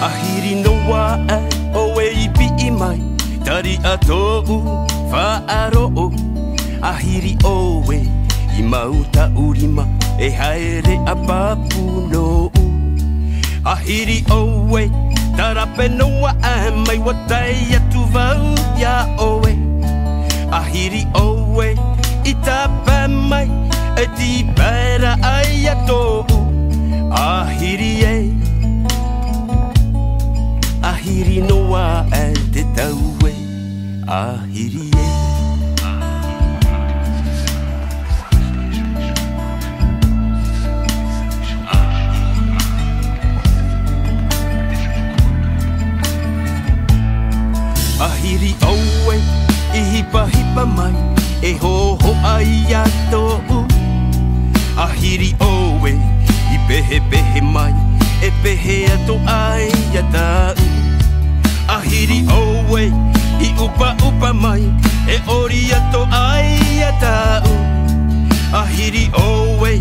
Ahiri no wa o e ipi I mai Tari atou whaaro'o Ahiri o e I mauta urima E haere a papuno Ahiri o e Tarape no wa mai Watai atu vau ya o e Ahiri o e I tapa mai E ti pera ai atou Ahiri e Ahiri no wa te tau e Ahiri e Ahiri oe I hipa hipa mai E ho ho ai atou Ahiri oe I pehe pehe mai E pehe ato ai atau Ahiri oe I upa upa mai E ori ato ai atau Ahiri oe